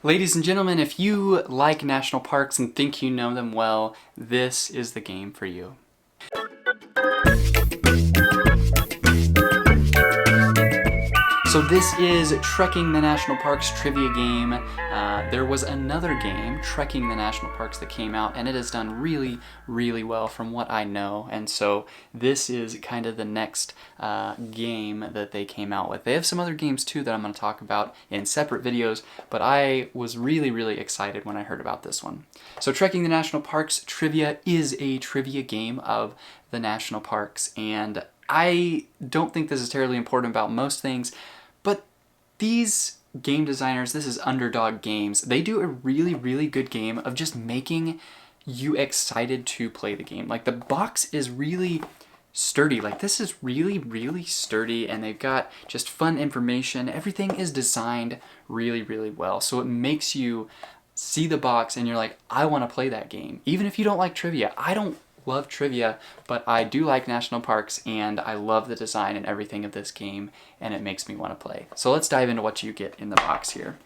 Ladies and gentlemen, if you like national parks and think you know them well, this is the game for you. So this is Trekking the National Parks trivia game. There was another game, Trekking the National Parks, that came out, and it has done really, really well from what I know. And so this is kind of the next game that they came out with. They have some other games too that I'm going to talk about in separate videos, but I was really, really excited when I heard about this one. So Trekking the National Parks trivia is a trivia game of the national parks, and I don't think this is terribly important about most things, but these game designers, this is Underdog Games, they do a really, really good game of just making you excited to play the game. Like, the box is really sturdy. Like, this is really, really sturdy, and they've got just fun information. Everything is designed really, really well. So it makes you see the box and you're like, I want to play that game. Even if you don't like trivia. I don't love trivia, but I do like national parks, and I love the design and everything of this game, and it makes me want to play. So let's dive into what you get in the box here.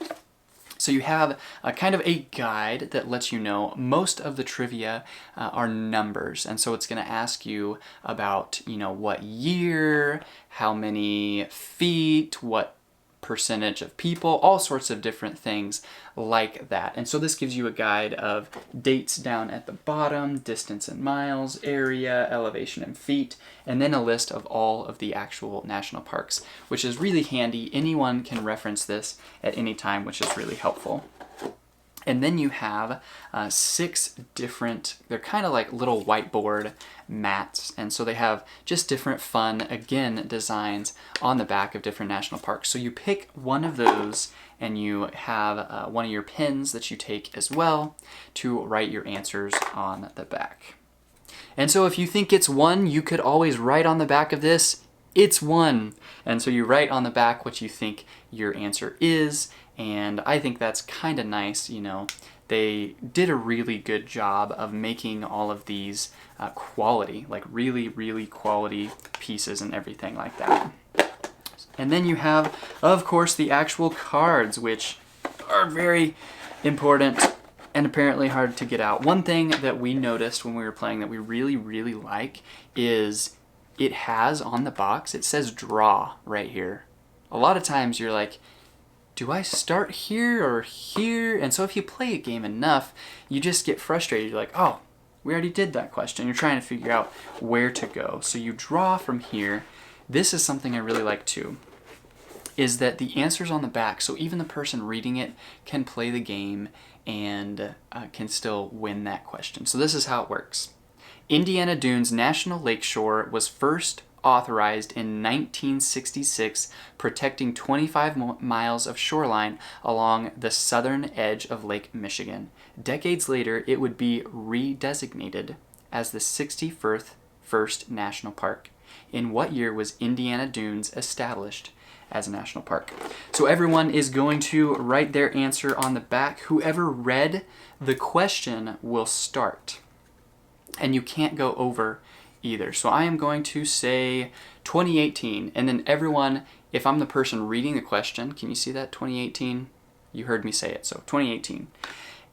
So you have a kind of a guide that lets you know most of the trivia are numbers, and so it's going to ask you about, what year, how many feet, what percentage of people, all sorts of different things like that. And so this gives you a guide of dates down at the bottom, distance in miles, area, elevation in feet, and then a list of all of the actual national parks, which is really handy. Anyone can reference this at any time, which is really helpful. And then you have 6 different, they're kind of like little whiteboard mats. And so they have just different fun, again, designs on the back of different national parks. So you pick one of those, and you have one of your pens that you take as well to write your answers on the back. And so if you think it's 1, you could always write on the back of this, it's 1. And so you write on the back what you think your answer is, and I think that's kind of nice. They did a really good job of making all of these quality, like really, really quality pieces and everything like that. And then you have, of course, the actual cards, which are very important and apparently hard to get out. One thing that we noticed when we were playing that we really, really like is it has on the box, it says draw right here. A lot of times you're like, do I start here or here? And so if you play a game enough, you just get frustrated. You're like, oh, we already did that question. You're trying to figure out where to go. So you draw from here. This is something I really like too, is that the answer's on the back, so even the person reading it can play the game and can still win that question. So this is how it works. Indiana Dunes National Lakeshore was first authorized in 1966, protecting 25 miles of shoreline along the southern edge of Lake Michigan. Decades later, it would be redesignated as the 61st National Park. In what year was Indiana Dunes established as a national park? So everyone is going to write their answer on the back. Whoever read the question will start, and you can't go over either. So I am going to say 2018, and then everyone, if I'm the person reading the question, can you see that, 2018? You heard me say it, so 2018.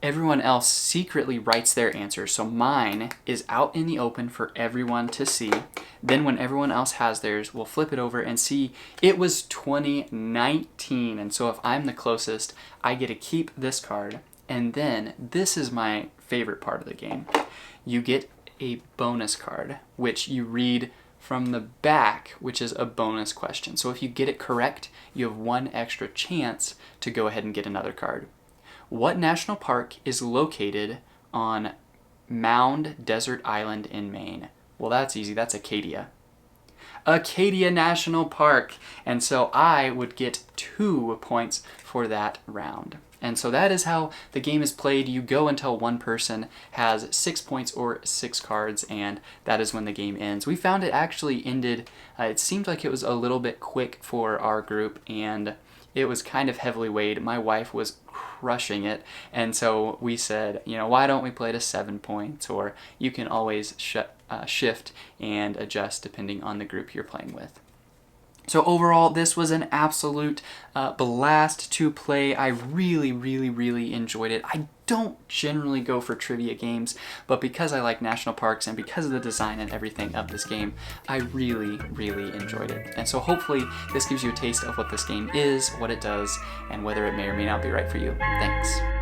Everyone else secretly writes their answer, so mine is out in the open for everyone to see. Then when everyone else has theirs, we'll flip it over and see it was 2019, and so if I'm the closest, I get to keep this card, and then this is my favorite part of the game. You get a bonus card, which you read from the back, which is a bonus question. So if you get it correct, you have 1 extra chance to go ahead and get another card. What national park is located on Mound Desert Island in Maine? Well, that's easy. That's Acadia. Acadia National Park. And so I would get 2 points for that round. And so that is how the game is played. You go until one person has 6 points or 6 cards, and that is when the game ends. We found it actually ended, it seemed like it was a little bit quick for our group, and it was kind of heavily weighed. My wife was crushing it, and so we said, why don't we play to 7 points? Or you can always shift and adjust depending on the group you're playing with. So overall, this was an absolute blast to play. I really, really, really enjoyed it. I don't generally go for trivia games, but because I like national parks and because of the design and everything of this game, I really, really enjoyed it. And so hopefully this gives you a taste of what this game is, what it does, and whether it may or may not be right for you. Thanks.